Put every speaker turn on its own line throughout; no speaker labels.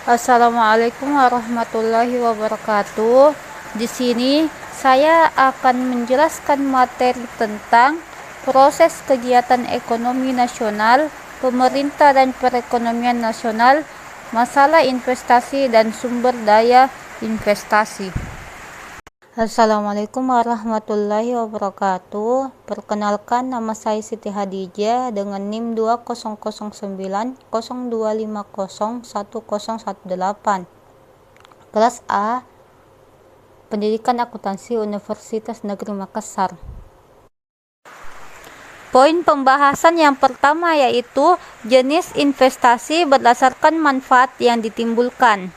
Assalamualaikum warahmatullahi wabarakatuh. Di sini saya akan menjelaskan materi tentang proses kegiatan ekonomi nasional, pemerintah dan perekonomian nasional, masalah investasi dan sumber daya investasi. Assalamualaikum warahmatullahi wabarakatuh. Perkenalkan, nama saya Siti Hadijah dengan NIM 200902501018. Kelas A, Pendidikan Akuntansi Universitas Negeri Makassar. Poin pembahasan yang pertama yaitu jenis investasi berdasarkan manfaat yang ditimbulkan.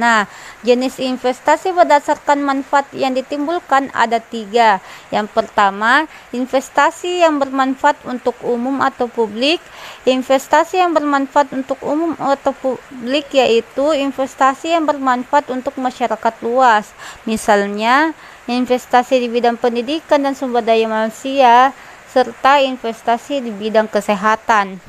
Nah, jenis investasi berdasarkan manfaat yang ditimbulkan ada 3. Yang pertama, investasi yang bermanfaat untuk umum atau publik. Investasi yang bermanfaat untuk umum atau publik yaitu investasi yang bermanfaat untuk masyarakat luas. Misalnya, investasi di bidang pendidikan dan sumber daya manusia, serta investasi di bidang kesehatan.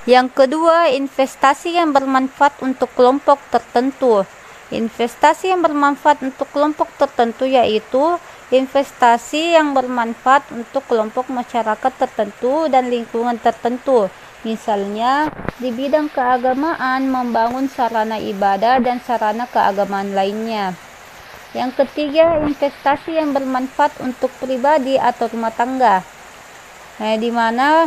Yang kedua, investasi yang bermanfaat untuk kelompok tertentu. Investasi yang bermanfaat untuk kelompok tertentu yaitu investasi yang bermanfaat untuk kelompok masyarakat tertentu dan lingkungan tertentu. Misalnya, di bidang keagamaan, membangun sarana ibadah dan sarana keagamaan lainnya. Yang ketiga, investasi yang bermanfaat untuk pribadi atau rumah tangga. Di mana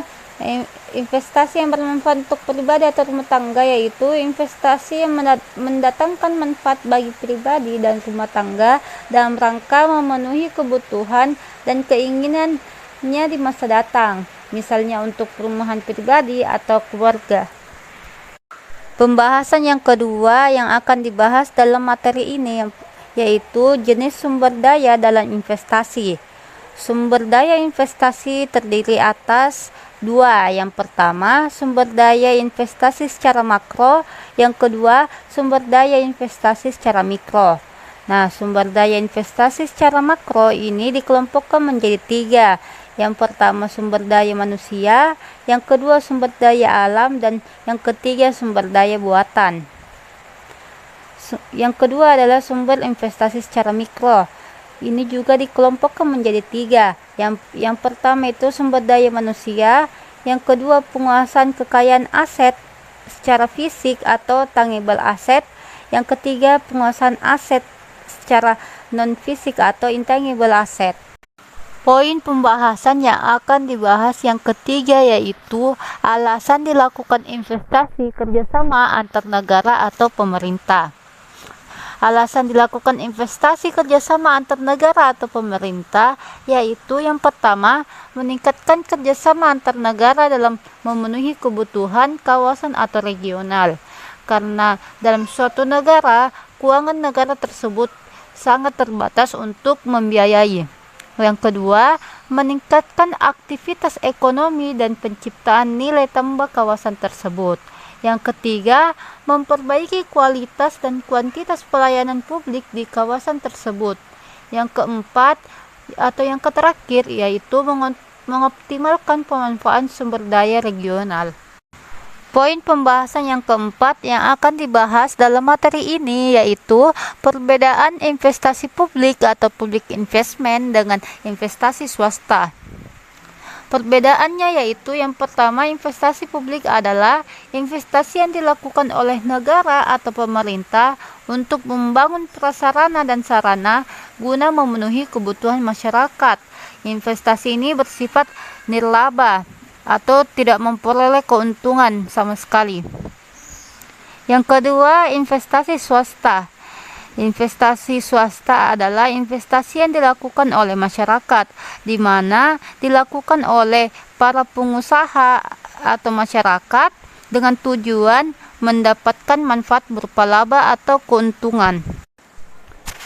investasi yang bermanfaat untuk pribadi atau rumah tangga yaitu investasi yang mendatangkan manfaat bagi pribadi dan rumah tangga dalam rangka memenuhi kebutuhan dan keinginannya di masa datang, misalnya untuk perumahan pribadi atau keluarga. Pembahasan yang kedua yang akan dibahas dalam materi ini yaitu jenis sumber daya dalam investasi. Sumber daya investasi terdiri atas 2. Yang pertama, sumber daya investasi secara makro. Yang kedua, sumber daya investasi secara mikro. Nah, sumber daya investasi secara makro ini dikelompokkan menjadi 3. Yang pertama, sumber daya manusia. Yang kedua, sumber daya alam. Dan yang ketiga, sumber daya buatan. Yang kedua adalah sumber investasi secara mikro. Ini juga dikelompokkan menjadi 3. Yang pertama itu sumber daya manusia, yang kedua penguasaan kekayaan aset secara fisik atau tangible asset, yang ketiga penguasaan aset secara non-fisik atau intangible asset. Poin pembahasan yang akan dibahas yang ketiga yaitu alasan dilakukan investasi kerjasama antar negara atau pemerintah. Alasan dilakukan investasi kerjasama antar negara atau pemerintah yaitu yang pertama, meningkatkan kerjasama antar negara dalam memenuhi kebutuhan kawasan atau regional. Karena dalam suatu negara, keuangan negara tersebut sangat terbatas untuk membiayai. Yang kedua, meningkatkan aktivitas ekonomi dan penciptaan nilai tambah kawasan tersebut. Yang ketiga, memperbaiki kualitas dan kuantitas pelayanan publik di kawasan tersebut. Yang keempat, atau yang terakhir, yaitu mengoptimalkan pemanfaatan sumber daya regional. Poin pembahasan yang keempat yang akan dibahas dalam materi ini yaitu perbedaan investasi publik atau public investment dengan investasi swasta. Perbedaannya yaitu yang pertama, investasi publik adalah investasi yang dilakukan oleh negara atau pemerintah untuk membangun prasarana dan sarana guna memenuhi kebutuhan masyarakat. Investasi ini bersifat nirlaba atau tidak memperoleh keuntungan sama sekali. Yang kedua, investasi swasta. Investasi swasta adalah investasi yang dilakukan oleh masyarakat, di mana dilakukan oleh para pengusaha atau masyarakat dengan tujuan mendapatkan manfaat berupa laba atau keuntungan.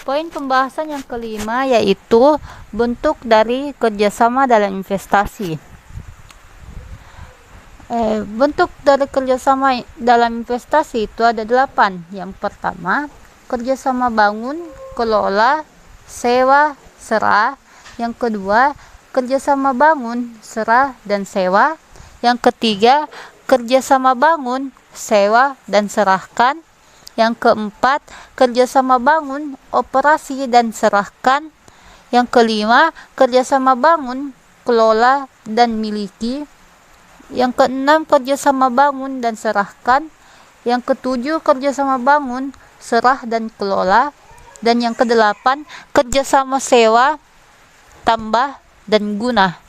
Poin pembahasan yang kelima yaitu bentuk dari kerjasama dalam investasi. Bentuk dari kerjasama dalam investasi itu ada 8. Yang pertama, kerjasama bangun, kelola, sewa, serah. Yang kedua, kerjasama bangun, serah, dan sewa. Yang ketiga, kerjasama bangun, sewa, dan serahkan. Yang keempat, kerjasama bangun, operasi, dan serahkan. Yang kelima, kerjasama bangun, kelola, dan miliki. Yang keenam, kerjasama bangun dan serahkan. Yang ketujuh, kerjasama bangun, serah, dan kelola. Dan yang kedelapan, kerjasama sewa, tambah, dan guna.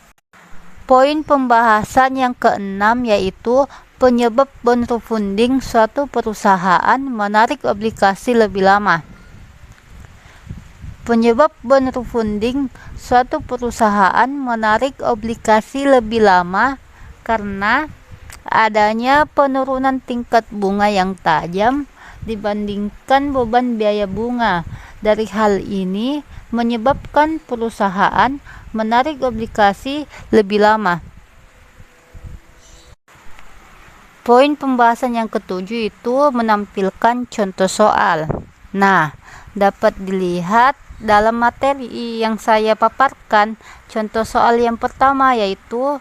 Poin pembahasan yang keenam yaitu penyebab bondfunding suatu perusahaan menarik obligasi lebih lama. Penyebab bondfunding suatu perusahaan menarik obligasi lebih lama karena adanya penurunan tingkat bunga yang tajam dibandingkan beban biaya bunga. Dari hal ini menyebabkan perusahaan menarik obligasi lebih lama. Poin pembahasan yang ketujuh itu menampilkan contoh soal. Nah, dapat dilihat dalam materi yang saya paparkan, contoh soal yang pertama yaitu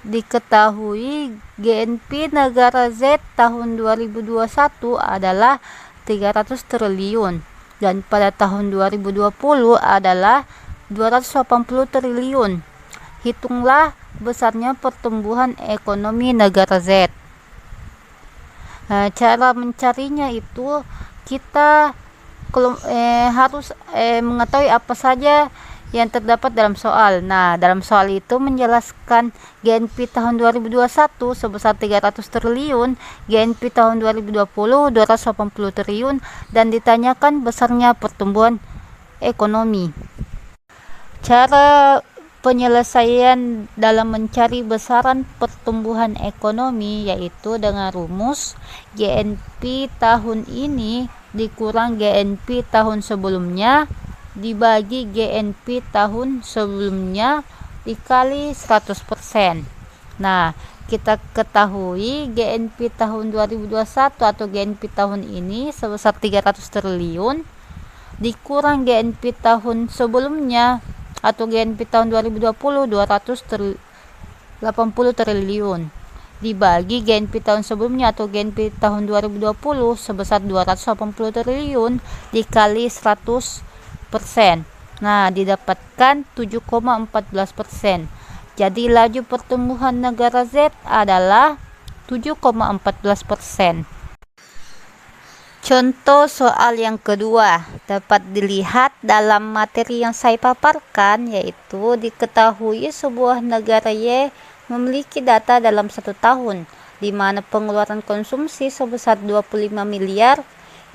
diketahui GNP negara Z tahun 2021 adalah 300 triliun dan pada tahun 2020 adalah 280 triliun. Hitunglah besarnya pertumbuhan ekonomi negara Z. Cara mencarinya itu kita harus mengetahui apa saja yang terdapat dalam soal. Nah, dalam soal itu menjelaskan GNP tahun 2021 sebesar 300 triliun, GNP tahun 2020 280 triliun, dan ditanyakan besarnya pertumbuhan ekonomi. Cara penyelesaian dalam mencari besaran pertumbuhan ekonomi yaitu dengan rumus GNP tahun ini dikurang GNP tahun sebelumnya dibagi GNP tahun sebelumnya dikali 100%. Nah, kita ketahui GNP tahun 2021 atau GNP tahun ini sebesar 300 triliun dikurang GNP tahun sebelumnya atau GNP tahun 2020 280 triliun dibagi GNP tahun sebelumnya atau GNP tahun 2020 sebesar 280 triliun dikali 100%. Nah, didapatkan 7,14%. Jadi laju pertumbuhan negara Z adalah 7,14%. Contoh soal yang kedua dapat dilihat dalam materi yang saya paparkan, yaitu diketahui sebuah negara Y memiliki data dalam 1 tahun, di mana pengeluaran konsumsi sebesar 25 miliar,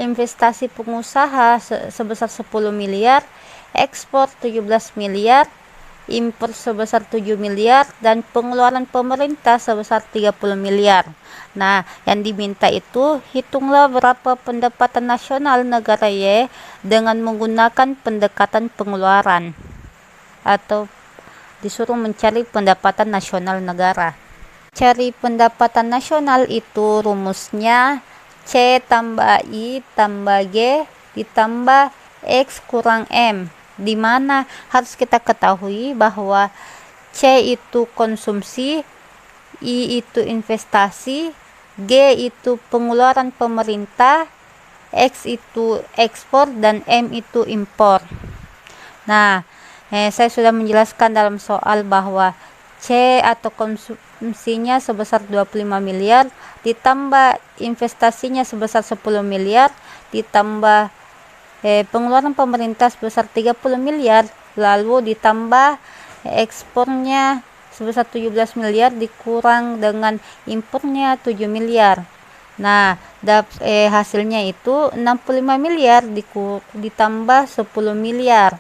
investasi pengusaha sebesar 10 miliar, ekspor 17 miliar, impor sebesar 7 miliar, dan pengeluaran pemerintah sebesar 30 miliar. Nah, yang diminta itu hitunglah berapa pendapatan nasional negara Y dengan menggunakan pendekatan pengeluaran, atau disuruh mencari pendapatan nasional negara. Cari pendapatan nasional itu rumusnya C tambah I tambah G ditambah X kurang M, di mana harus kita ketahui bahwa C itu konsumsi, I itu investasi, G itu pengeluaran pemerintah, X itu ekspor, dan M itu impor. Nah, saya sudah menjelaskan dalam soal bahwa C atau konsumsinya sebesar 25 miliar ditambah investasinya sebesar 10 miliar ditambah pengeluaran pemerintah sebesar 30 miliar lalu ditambah ekspornya sebesar 17 miliar dikurang dengan impornya 7 miliar. Nah, hasilnya itu 65 miliar ditambah 10 miliar.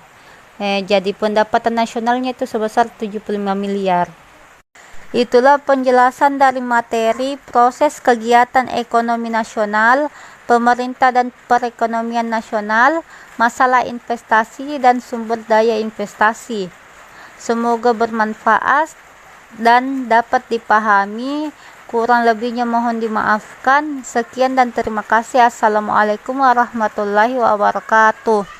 Jadi pendapatan nasionalnya itu sebesar 75 miliar. Itulah penjelasan dari materi proses kegiatan ekonomi nasional, pemerintah dan perekonomian nasional, masalah investasi dan sumber daya investasi. Semoga bermanfaat dan dapat dipahami. Kurang lebihnya mohon dimaafkan. Sekian dan terima kasih. Assalamualaikum warahmatullahi wabarakatuh.